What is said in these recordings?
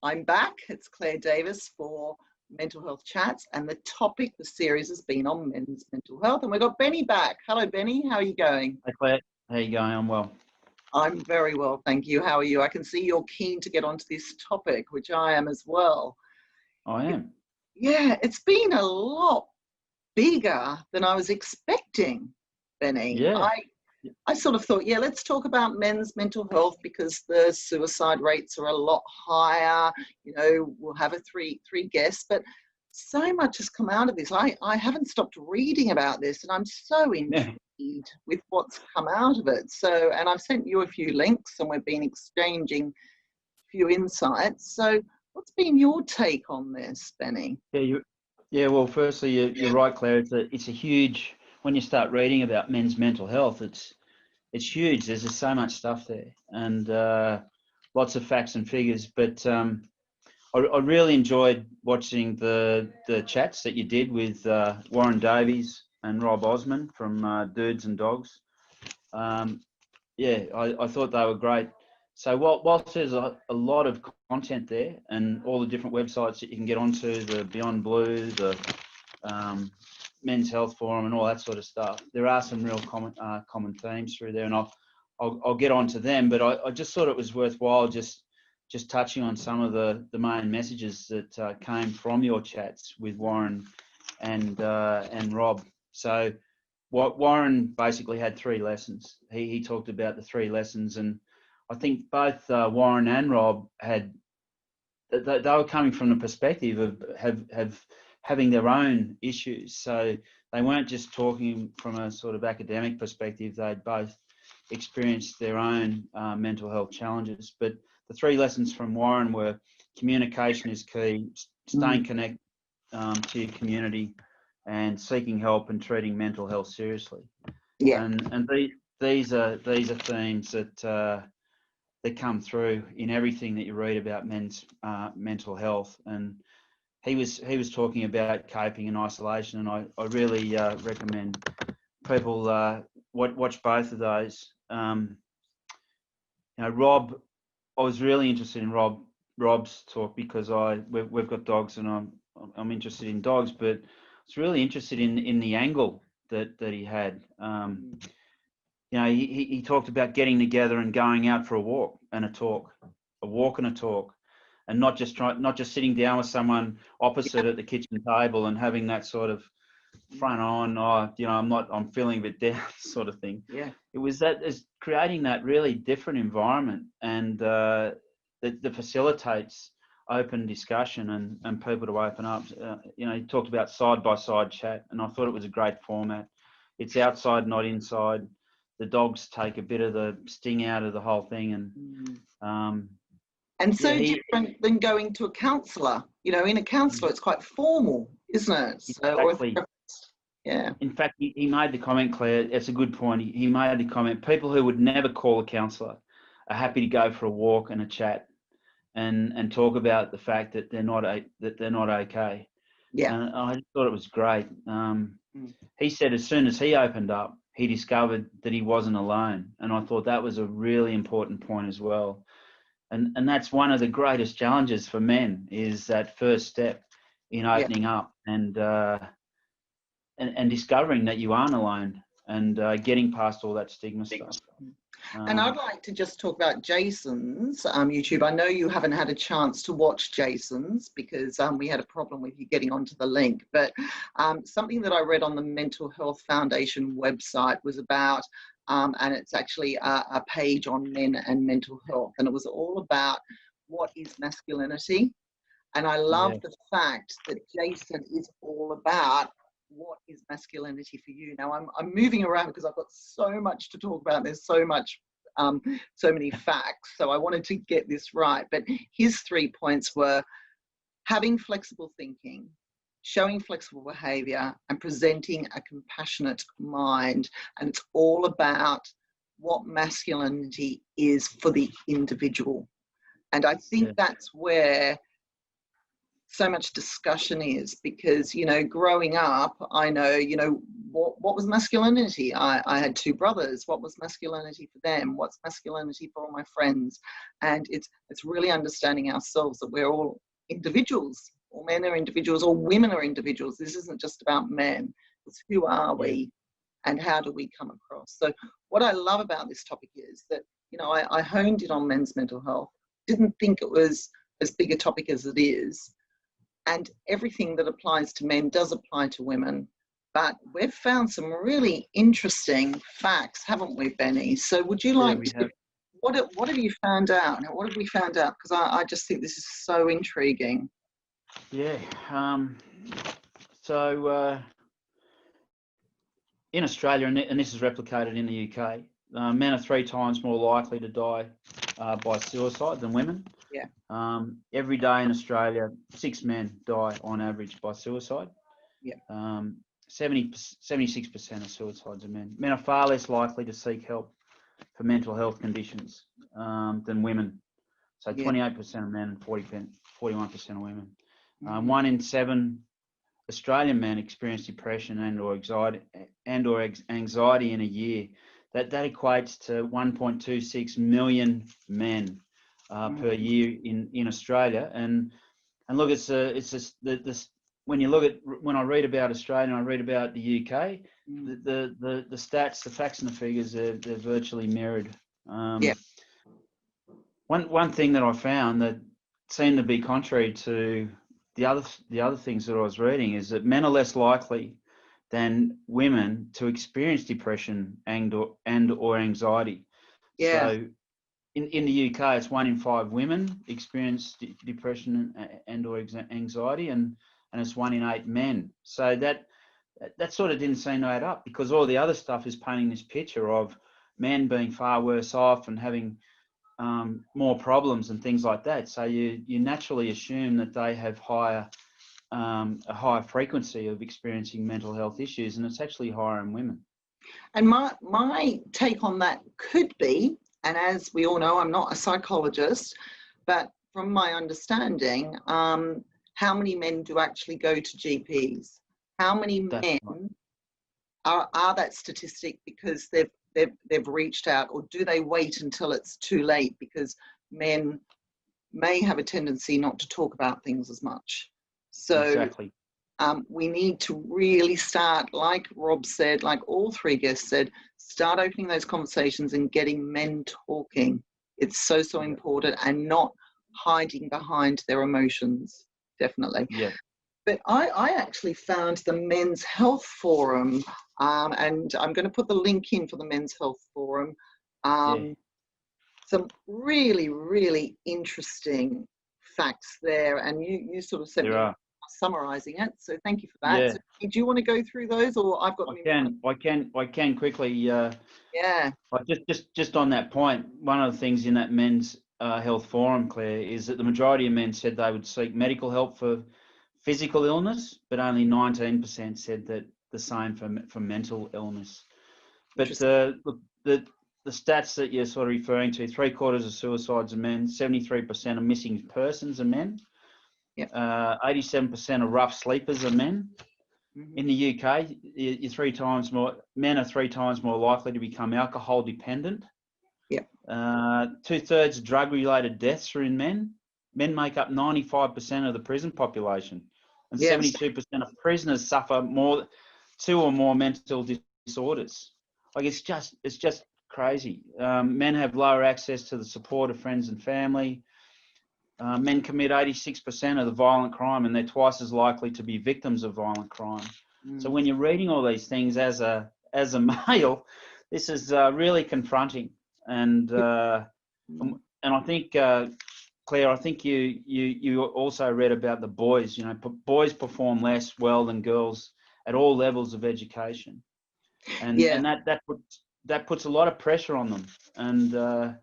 I'm back. It's Claire Davis for Mental Health Chats, and the topic, the series has been on men's mental health, and we've got Benny back. Hello, Benny. How are you going? Hey, Claire. How you going? I'm well. I'm very well, thank you. How are you? I can see you're keen to get onto this topic, which I am as well. I am. Yeah, it's been a lot bigger than I was expecting, Benny. Yeah. I sort of thought, yeah, let's talk about men's mental health because the suicide rates are a lot higher. You know, we'll have three guests, but so much has come out of this. I haven't stopped reading about this, and I'm so intrigued with what's come out of it. So, and I've sent you a few links, and we've been exchanging a few insights. So, what's been your take on this, Benny? Yeah. Well, firstly, you're right, Claire. It's a huge. When you start reading about men's mental health, it's huge. There's just so much stuff there, and lots of facts and figures. But I really enjoyed watching the chats that you did with Warren Davies and Rob Osman from Dudes and Dogs. I thought they were great. So whilst there's a lot of content there and all the different websites that you can get onto, the Beyond Blue, the Men's Health Forum and all that sort of stuff, there are some real common themes through there, and I'll get onto them. But I just thought it was worthwhile just touching on some of the main messages that came from your chats with Warren and Rob. So Warren basically had 3 lessons. He talked about the 3 lessons, and I think both Warren and Rob they were coming from the perspective of having their own issues. So they weren't just talking from a sort of academic perspective. They'd both experienced their own mental health challenges. But the 3 lessons from Warren were: communication is key, staying connected to your community, and seeking help and treating mental health seriously. Yeah. And these are themes that come through in everything that you read about men's mental health. And he was talking about coping and isolation, and I really recommend people watch both of those. Rob, I was really interested in Rob's talk because we've got dogs, and I'm interested in dogs, but I was really interested in the angle that he had. He talked about getting together and going out for a walk and a talk, and not just sitting down with someone opposite at the kitchen table and having that sort of front on, I'm feeling a bit down sort of thing. Yeah. It was is creating that really different environment, and that facilitates open discussion and people to open up. He talked about side-by-side chat, and I thought it was a great format. It's outside, not inside. The dogs take a bit of the sting out of the whole thing, and different than going to a counsellor. In a counsellor, it's quite formal, isn't it? Exactly. Yeah. In fact, he made the comment, Claire. It's a good point. He made the comment: people who would never call a counsellor are happy to go for a walk and a chat, and talk about the fact that they're not okay. Yeah. And I just thought it was great. He said as soon as he opened up, he discovered that he wasn't alone, and I thought that was a really important point as well. And that's one of the greatest challenges for men, is that first step in opening up and discovering that you aren't alone, and getting past all that stigma stuff. And I'd like to just talk about Jason's YouTube. I know you haven't had a chance to watch Jason's because we had a problem with you getting onto the link, but something that I read on the Mental Health Foundation website was about, and it's actually a page on men and mental health, and it was all about what is masculinity. And I love the fact that Jason is all about what is masculinity for you. Now I'm moving around because I've got so much to talk about. There's so many facts. So I wanted to get this right. But his 3 points were having flexible thinking, showing flexible behavior, and presenting a compassionate mind. And it's all about what masculinity is for the individual. And I think that's where so much discussion is, because, you know, growing up, I know, you know, what was masculinity? I had two brothers. What was masculinity for them? What's masculinity for all my friends? And it's really understanding ourselves, that we're all individuals. All men are individuals, all women are individuals. This isn't just about men. It's who are we and how do we come across? So what I love about this topic is that, you know, I honed it on men's mental health. Didn't think it was as big a topic as it is. And everything that applies to men does apply to women. But we've found some really interesting facts, haven't we, Benny? So would you like to, what have you found out? What have we found out? Because I just think this is so intriguing. Yeah. So in Australia, and this is replicated in the UK, men are 3 times more likely to die by suicide than women. Yeah. Every day in Australia, 6 men die on average by suicide. Yeah. 76% of suicides are men. Men are far less likely to seek help for mental health conditions than women. So 28% of men and 41% of women. 1 in 7 Australian men experience depression and/or anxiety in a year. That equates to 1.26 million men per year in Australia. And look, when I read about Australia and I read about the UK, the stats, the facts and the figures, they're virtually mirrored. One thing that I found that seemed to be contrary to the other things that I was reading is that men are less likely than women to experience depression and or anxiety. Yeah. So in the UK, it's 1 in 5 women experience depression and or anxiety, and it's 1 in 8 men. So that sort of didn't seem to add up, because all the other stuff is painting this picture of men being far worse off and having more problems and things like that. So you naturally assume that they have a higher frequency of experiencing mental health issues, and it's actually higher in women. And my take on that could be, and as we all know, I'm not a psychologist, but from my understanding, how many men do actually go to GPs? How many men are that statistic because they've reached out, or do they wait until it's too late, because men may have a tendency not to talk about things as much? So exactly. We need to really start, like Rob said, like all 3 guests said, start opening those conversations and getting men talking. It's so important, and not hiding behind their emotions, definitely. Yeah. But I actually found the Men's Health Forum, and I'm going to put the link in for the Men's Health Forum. Some really, really interesting facts there, and you sort of sent me summarising it, so thank you for that. Yeah. So, do you want to go through those, or I've got them? I can quickly. Yeah. Just on that point, one of the things in that Men's Health Forum, Claire, is that the majority of men said they would seek medical help for physical illness, but only 19% said that the same for mental illness. But the stats that you're sort of referring to, 3/4 of suicides are men, 73% of missing persons are men. 87% of rough sleepers are men. In the UK, men are 3 times more likely to become alcohol dependent. 2/3 of drug-related deaths are in men. Men make up 95% of the prison population, and 72% of prisoners suffer 2 or more mental disorders. Like, it's just crazy. Men have lower access to the support of friends and family. Men commit 86% of the violent crime, and they're twice as likely to be victims of violent crime. So when you're reading all these things as a male, this is really confronting. And I think, Claire, I think you also read about the boys. You know, boys perform less well than girls at all levels of education, and that puts a lot of pressure on them. And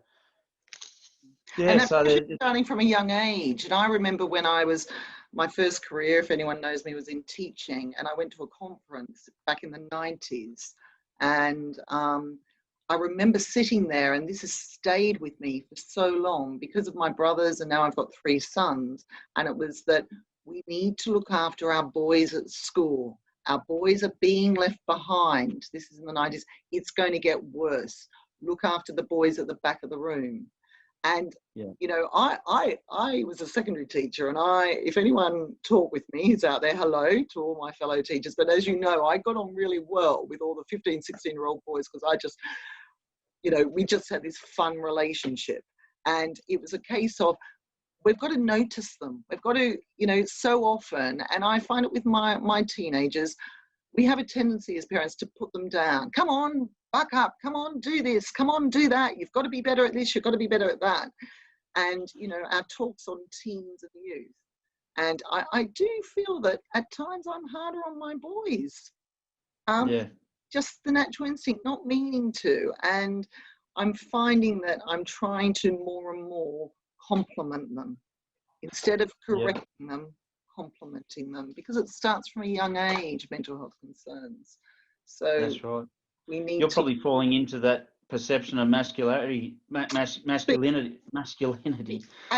and that's starting from a young age. And I remember when my first career, if anyone knows me, was in teaching, and I went to a conference back in the 90s, and I remember sitting there, and this has stayed with me for so long because of my brothers, and now I've got 3 sons, and it was that We need to look after our boys at school. Our boys are being left behind. This is in the 90s. It's going to get worse. Look after the boys at the back of the room. And, you know, I was a secondary teacher, and if anyone taught with me who's out there, hello to all my fellow teachers. But as you know, I got on really well with all the 15, 16-year-old boys, because I just, you know, we just had this fun relationship. And it was a case of, we've got to notice them. We've got to, you know, so often, and I find it with my teenagers, we have a tendency as parents to put them down. Come on, buck up. Come on, do this. Come on, do that. You've got to be better at this. You've got to be better at that. And, you know, our talks on teens and youth. And I do feel that at times I'm harder on my boys. Just the natural instinct, not meaning to. And I'm finding that I'm trying to more and more compliment them instead of correcting them, complimenting them, because it starts from a young age, mental health concerns. So that's right. We need You're probably falling into that perception of masculinity. And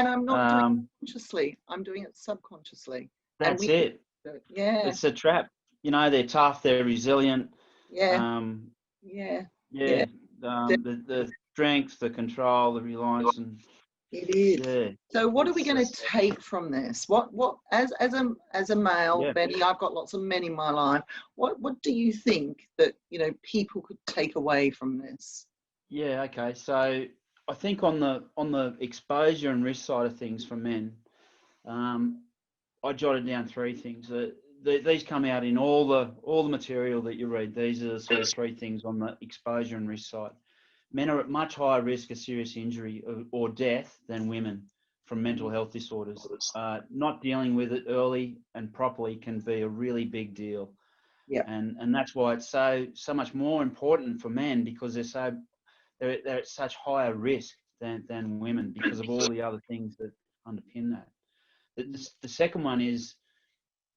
I'm not doing it consciously. I'm doing it subconsciously. That's it. Yeah. It's a trap. You know, they're tough, they're resilient. The strength, the control, the reliance, and it is. So what are we going to take from this? What as a male, Benny, I've got lots of men in my life. What do you think that, you know, people could take away from this? Yeah, okay. So I think on the exposure and risk side of things for men, I jotted down 3 things. These come out in all the material that you read. These are the sort of 3 things on the exposure and risk side. Men are at much higher risk of serious injury or death than women from mental health disorders. Not dealing with it early and properly can be a really big deal. Yeah. And that's why it's so much more important for men, because they're at such higher risk than women because of all the other things that underpin that. The second one is,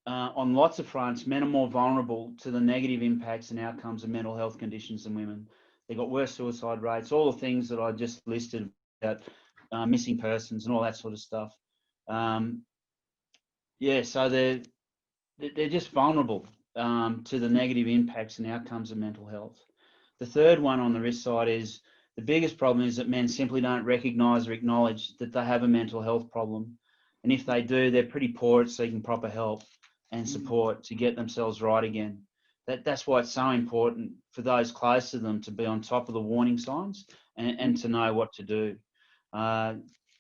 on lots of fronts, men are more vulnerable to the negative impacts and outcomes of mental health conditions than women. They've got worse suicide rates, all the things that I just listed about missing persons and all that sort of stuff. So they're just vulnerable to the negative impacts and outcomes of mental health. The third one on the risk side is, the biggest problem is that men simply don't recognise or acknowledge that they have a mental health problem. And if they do, they're pretty poor at seeking proper help and support to get themselves right again. That's why it's so important for those close to them to be on top of the warning signs and to know what to do.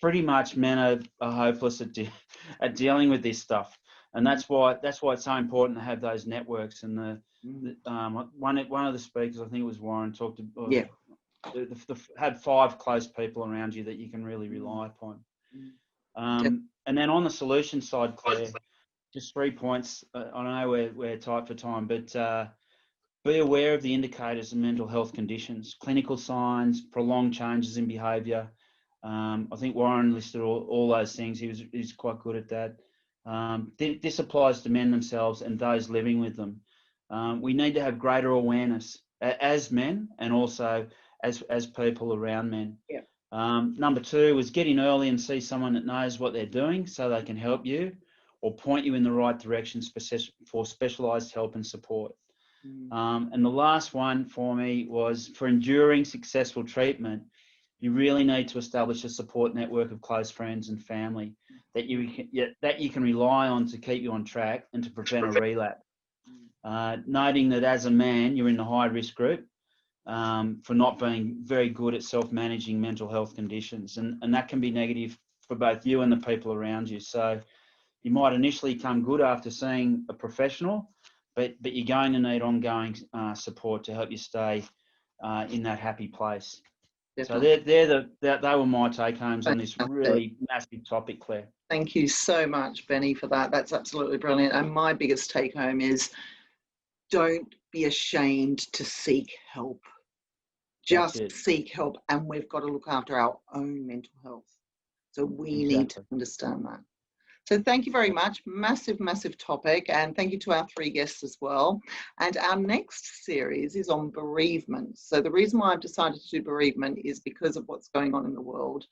Pretty much men are hopeless at dealing with this stuff. And that's why it's so important to have those networks. And one of the speakers, I think it was Warren, talked about have 5 close people around you that you can really rely upon. And then on the solution side, Claire, just 3 points. I know we're tight for time, but be aware of the indicators of mental health conditions, clinical signs, prolonged changes in behaviour. I think Warren listed all those things. He's quite good at that. This applies to men themselves and those living with them. We need to have greater awareness as men and also as people around men. Yeah. Number 2 is get in early and see someone that knows what they're doing so they can help you or point you in the right direction for specialised help and support. And the last one for me was, for enduring successful treatment, you really need to establish a support network of close friends and family that you can rely on to keep you on track and to prevent a relapse. Noting that as a man, you're in the high risk group for not being very good at self-managing mental health conditions. And that can be negative for both you and the people around you. So you might initially come good after seeing a professional, but you're going to need ongoing support to help you stay in that happy place. Definitely. So they were my take homes on this really massive topic, Claire. Thank you so much, Benny, for that. That's absolutely brilliant. And my biggest take home is, don't be ashamed to seek help. Just seek help, and we've got to look after our own mental health. So we need to understand that. So thank you very much. Massive, massive topic. And thank you to our 3 guests as well. And our next series is on bereavement. So the reason why I've decided to do bereavement is because of what's going on in the world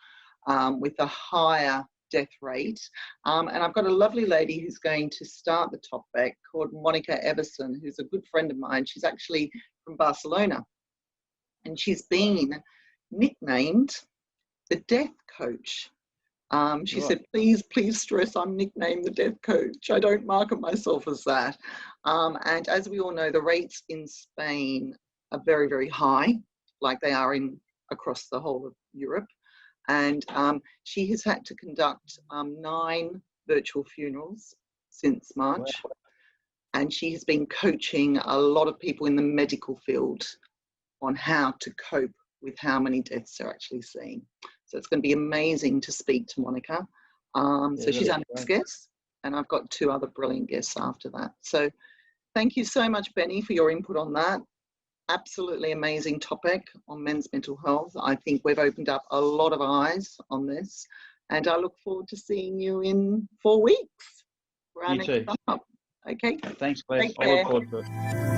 with the higher death rate. And I've got a lovely lady who's going to start the topic called 𝗵𝗲𝗀𝗀𝗀𝗀, who's a good friend of mine. She's actually from Barcelona, and she's been nicknamed the death coach. She said, please stress I'm nicknamed the death coach. I don't market myself as that. And as we all know, the rates in Spain are very, very high, like they are across the whole of Europe. And she has had to conduct 9 virtual funerals since March. Wow. And she has been coaching a lot of people in the medical field on how to cope with how many deaths they're actually seeing. So it's going to be amazing to speak to Monica. So she's our next guest, and I've got 2 other brilliant guests after that. So thank you so much, Benny, for your input on that. Absolutely amazing topic on men's mental health. I think we've opened up a lot of eyes on this, and I look forward to seeing you in 4 weeks for our next up. Okay. Thanks, Claire. Take I care. look forward to it.